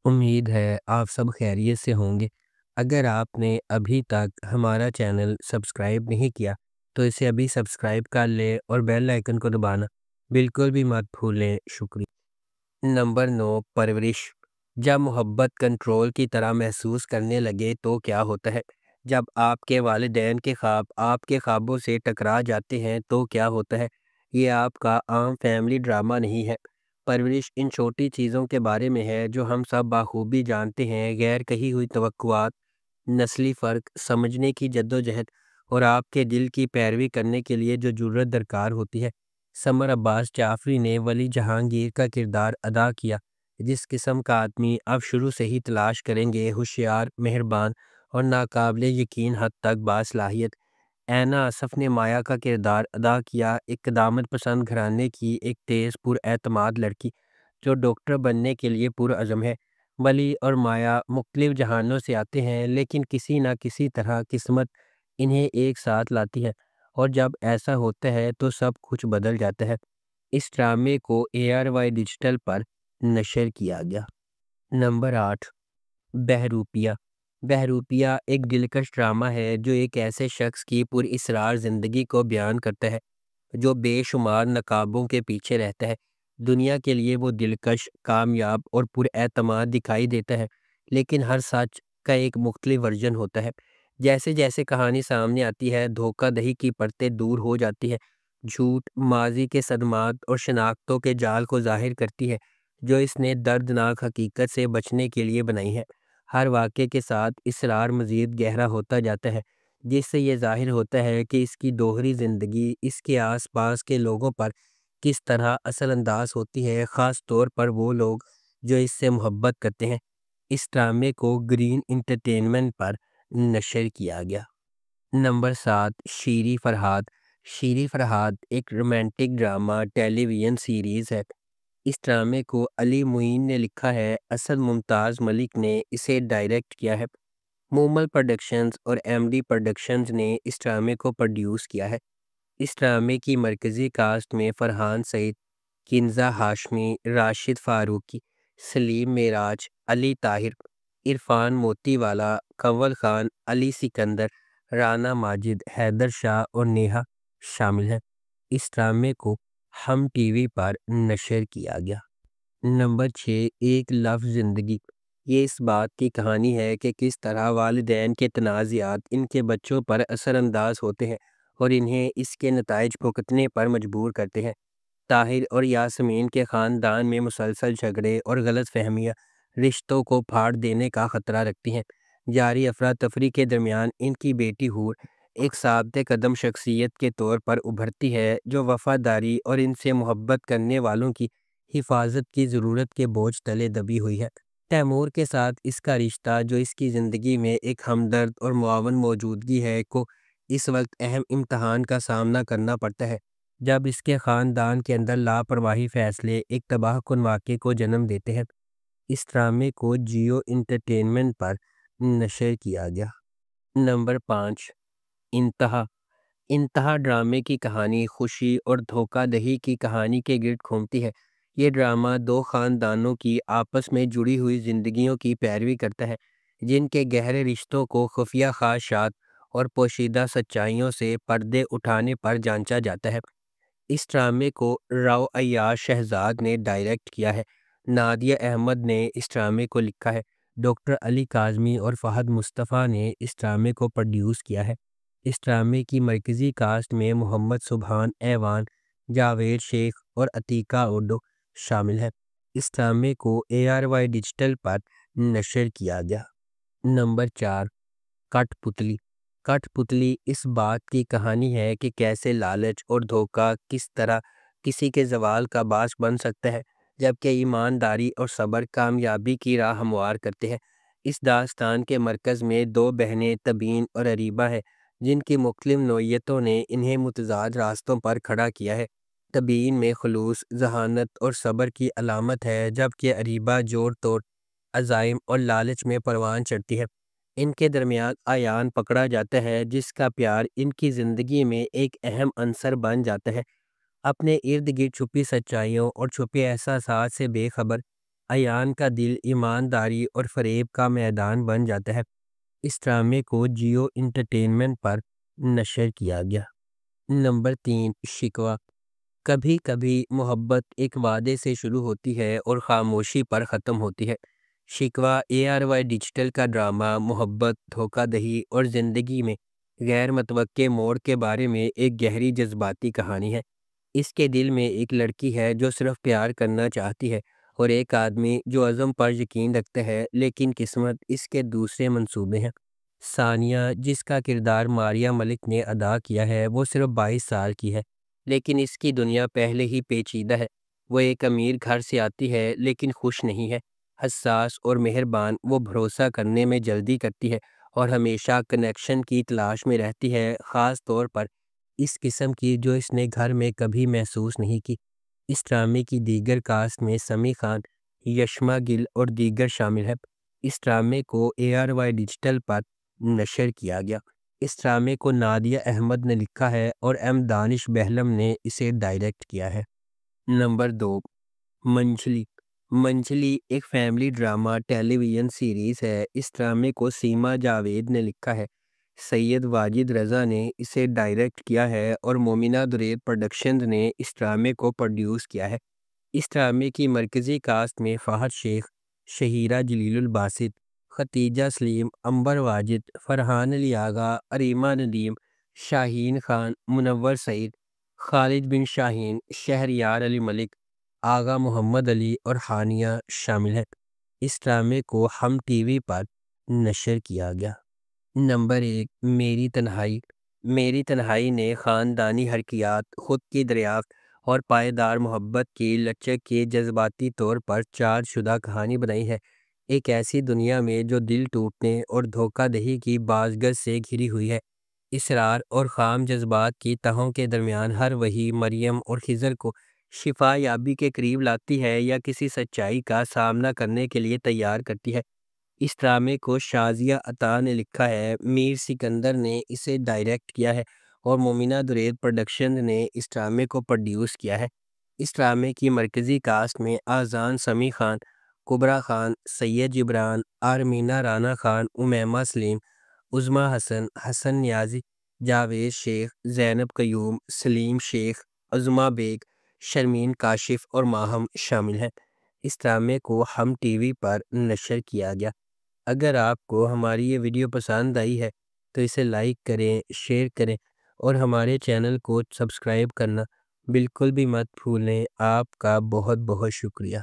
امید ہے آپ سب خیریت سے ہوں گے۔ اگر آپ نے ابھی تک ہمارا چینل سبسکرائب نہیں کیا تو اسے ابھی سبسکرائب کر لیں اور بیل آئیکن کو دبانا بالکل بھی مت بھولیں۔ شکریہ۔ نمبر 9، پرورش۔ جب محبت کنٹرول کی طرح محسوس کرنے لگے تو کیا ہوتا ہے؟ جب آپ کے والدین کے خواب آپ کے خوابوں سے ٹکرا جاتے ہیں تو کیا ہوتا ہے؟ یہ آپ کا عام فیملی ڈرامہ نہیں ہے۔ پرورش ان چھوٹی چیزوں کے بارے میں ہے جو ہم سب بخوبی جانتے ہیں۔ غیر کہی ہوئی توقعات، نسلی فرق سمجھنے کی جدوجہد اور آپ کے دل کی پیروی کرنے کے لیے جو جرأت درکار ہوتی ہے۔ سمر عباس جعفری نے ولی جہانگیر کا کردار ادا کیا۔ جس قسم کا آدمی آپ شروع سے ہی تلاش کریں گے، ہوشیار، مہربان اور ناقابل یقین حد تک باصلاحیت۔ اینا آصف نے مایا کا کردار ادا کیا، ایک قدامت پسند گھرانے کی ایک تیز پر اعتماد لڑکی جو ڈاکٹر بننے کے لیے پرعزم ہے۔ ولی اور مایا مختلف جہانوں سے آتے ہیں لیکن کسی نہ کسی طرح قسمت انہیں ایک ساتھ لاتی ہے، اور جب ایسا ہوتا ہے تو سب کچھ بدل جاتا ہے۔ اس ڈرامے کو ARY ڈیجیٹل پر نشر کیا گیا۔ نمبر 8، بہروپیہ۔ بہروپیہ ایک دلکش ڈرامہ ہے جو ایک ایسے شخص کی پراسرار زندگی کو بیان کرتا ہے جو بے شمار نقابوں کے پیچھے رہتا ہے۔ دنیا کے لیے وہ دلکش، کامیاب اور پراعتماد دکھائی دیتا ہے، لیکن ہر سچ کا ایک مختلف ورژن ہوتا ہے۔ جیسے جیسے کہانی سامنے آتی ہے، دھوکہ دہی کی پرتیں دور ہو جاتی ہے۔ جھوٹ، ماضی کے صدمات اور شناختوں کے جال کو ظاہر کرتی ہے جو اس نے دردناک حقیقت سے بچنے کے لیے بنائی ہے۔ ہر واقعے کے ساتھ اسرار مزید گہرا ہوتا جاتا ہے، جس سے یہ ظاہر ہوتا ہے کہ اس کی دوہری زندگی اس کے آس پاس کے لوگوں پر کس طرح اثر انداز ہوتی ہے، خاص طور پر وہ لوگ جو اس سے محبت کرتے ہیں۔ اس ڈرامے کو گرین انٹرٹینمنٹ پر نشر کیا گیا۔ نمبر 7، شیریں فرہاد۔ شیریں فرہاد ایک رومانٹک ڈرامہ ٹیلی ویژن سیریز ہے۔ اس ڈرامے کو علی معین نے لکھا ہے، اسد ممتاز ملک نے اسے ڈائریکٹ کیا ہے۔ مومل پروڈکشنز اور MD پروڈکشنز نے اس ڈرامے کو پروڈیوس کیا ہے۔ اس ڈرامے کی مرکزی کاسٹ میں فرحان سعید، کنزہ ہاشمی، راشد فاروقی، سلیم معراج، علی طاہر، عرفان موتی والا، کنول خان، علی سکندر، رانا ماجد، حیدر شاہ اور نیہا شامل ہیں۔ اس ڈرامے کو ہم ٹی وی پر نشر کیا گیا۔ نمبر 6، ایک لفظ زندگی۔ یہ اس بات کی کہانی ہے کہ کس طرح والدین کے تنازعات ان کے بچوں پر اثر انداز ہوتے ہیں اور انہیں اس کے نتائج بھگتنے پر مجبور کرتے ہیں۔ طاہر اور یاسمین کے خاندان میں مسلسل جھگڑے اور غلط فہمیاں رشتوں کو پھاڑ دینے کا خطرہ رکھتی ہیں۔ جاری افراتفری کے درمیان ان کی بیٹی حور ایک ثابت قدم شخصیت کے طور پر ابھرتی ہے جو وفاداری اور ان سے محبت کرنے والوں کی حفاظت کی ضرورت کے بوجھ تلے دبی ہوئی ہے۔ تیمور کے ساتھ اس کا رشتہ جو اس کی زندگی میں ایک ہمدرد اور معاون موجودگی ہے کو اس وقت اہم امتحان کا سامنا کرنا پڑتا ہے جب اس کے خاندان کے اندر لاپرواہی فیصلے ایک تباہ کن واقعے کو جنم دیتے ہیں۔ اس ڈرامے کو جیو انٹرٹینمنٹ پر نشر کیا گیا۔ نمبر 5، انتہا۔ انتہا ڈرامے کی کہانی خوشی اور دھوکہ دہی کی کہانی کے گرد گھومتی ہے۔ یہ ڈرامہ دو خاندانوں کی آپس میں جڑی ہوئی زندگیوں کی پیروی کرتا ہے جن کے گہرے رشتوں کو خفیہ خواہشات اور پوشیدہ سچائیوں سے پردے اٹھانے پر جانچا جاتا ہے۔ اس ڈرامے کو راؤ عیاش شہزاد نے ڈائریکٹ کیا ہے۔ نادیہ احمد نے اس ڈرامے کو لکھا ہے۔ ڈاکٹر علی کاظمی اور فہد مصطفیٰ نے اس ڈرامے کو پروڈیوس کیا ہے۔ اس ڈرامے کی مرکزی کاسٹ میں محمد سبحان ایوان، جاوید شیخ اور عتیقہ اوڈو شامل ہیں۔ اس ڈرامے کو ARY ڈیجیٹل پر نشر کیا گیا۔ نمبر 4، کٹ پتلی۔ کٹ پتلی اس بات کی کہانی ہے کہ کیسے لالچ اور دھوکہ کس طرح کسی کے زوال کا باعث بن سکتا ہے جبکہ ایمانداری اور صبر کامیابی کی راہ ہموار کرتے ہیں۔ اس داستان کے مرکز میں دو بہنیں تبین اور اریبہ ہیں جن کی مختلف نوعیتوں نے انہیں متضاد راستوں پر کھڑا کیا ہے۔ تبین میں خلوص، ذہانت اور صبر کی علامت ہے جبکہ اریبہ جوڑ توڑ، عزائم اور لالچ میں پروان چڑھتی ہے۔ ان کے درمیان آیان پکڑا جاتا ہے جس کا پیار ان کی زندگی میں ایک اہم عنصر بن جاتا ہے۔ اپنے ارد گرد چھپی سچائیوں اور چھپے احساسات سے بے خبر، ایان کا دل ایمانداری اور فریب کا میدان بن جاتا ہے۔ اس ڈرامے کو جیو انٹرٹینمنٹ پر نشر کیا گیا۔ نمبر 3، شکوہ۔ کبھی کبھی محبت ایک وعدے سے شروع ہوتی ہے اور خاموشی پر ختم ہوتی ہے۔ شکوہ ARY ڈیجیٹل کا ڈرامہ محبت، دھوکہ دہی اور زندگی میں غیر متوقع موڑ کے بارے میں ایک گہری جذباتی کہانی ہے۔ اس کے دل میں ایک لڑکی ہے جو صرف پیار کرنا چاہتی ہے، اور ایک آدمی جو عزم پر یقین رکھتا ہے، لیکن قسمت اس کے دوسرے منصوبے ہیں۔ ثانیہ، جس کا کردار ماریہ ملک نے ادا کیا ہے، وہ صرف 22 سال کی ہے، لیکن اس کی دنیا پہلے ہی پیچیدہ ہے۔ وہ ایک امیر گھر سے آتی ہے لیکن خوش نہیں ہے۔ حساس اور مہربان، وہ بھروسہ کرنے میں جلدی کرتی ہے اور ہمیشہ کنیکشن کی تلاش میں رہتی ہے، خاص طور پر اس قسم کی جو اس نے گھر میں کبھی محسوس نہیں کی۔ اس ڈرامے کی دیگر کاسٹ میں سمی خان، یشما گل اور دیگر شامل ہیں۔ اس ڈرامے کو ARY ڈیجیٹل پر نشر کیا گیا۔ اس ڈرامے کو نادیہ احمد نے لکھا ہے اور دانش بہلم نے اسے ڈائریکٹ کیا ہے۔ نمبر 2، منجلی۔ منجلی ایک فیملی ڈرامہ ٹیلی ویژن سیریز ہے۔ اس ڈرامے کو سیما جاوید نے لکھا ہے، سید واجد رضا نے اسے ڈائریکٹ کیا ہے اور مومنہ درید پروڈکشنز نے اس ڈرامے کو پروڈیوس کیا ہے۔ اس ڈرامے کی مرکزی کاسٹ میں فہد شیخ، شہیرہ جلیل الباسط، ختیجہ سلیم، عنبر واجد، فرحان علی آغا، اریمہ ندیم، شاہین خان، منور سعید، خالد بن شاہین، شہریار علی ملک، آغا محمد علی اور ہانیہ شامل ہیں۔ اس ڈرامے کو ہم ٹی وی پر نشر کیا گیا۔ نمبر 1، میری تنہائی۔ میری تنہائی نے خاندانی حرکیات، خود کی دریافت اور پائیدار محبت کی لچک کی جذباتی طور پر چارج شدہ کہانی بنائی ہے۔ ایک ایسی دنیا میں جو دل ٹوٹنے اور دھوکہ دہی کی بازگشت سے گھری ہوئی ہے، اصرار اور خام جذبات کی تہوں کے درمیان ہر وہی مریم اور خضر کو شفا یابی کے قریب لاتی ہے یا کسی سچائی کا سامنا کرنے کے لیے تیار کرتی ہے۔ اس ڈرامے کو شازیہ عطا نے لکھا ہے، میر سکندر نے اسے ڈائریکٹ کیا ہے اور مومنہ درید پروڈکشن نے اس ڈرامے کو پروڈیوس کیا ہے۔ اس ڈرامے کی مرکزی کاسٹ میں آذان سمیع خان، کبریٰ خان، سید جبران، آرمینہ رانا خان، امیمہ سلیم، عظمیٰ حسن، حسن نیازی، جاوید شیخ، زینب قیوم، سلیم شیخ، عظمیٰ بیگ، شرمین کاشف اور ماہم شامل ہیں۔ اس ڈرامے کو ہم ٹی وی پر نشر کیا گیا۔ اگر آپ کو ہماری یہ ویڈیو پسند آئی ہے تو اسے لائک کریں، شیئر کریں اور ہمارے چینل کو سبسکرائب کرنا بالکل بھی مت بھولیں۔ آپ کا بہت بہت شکریہ۔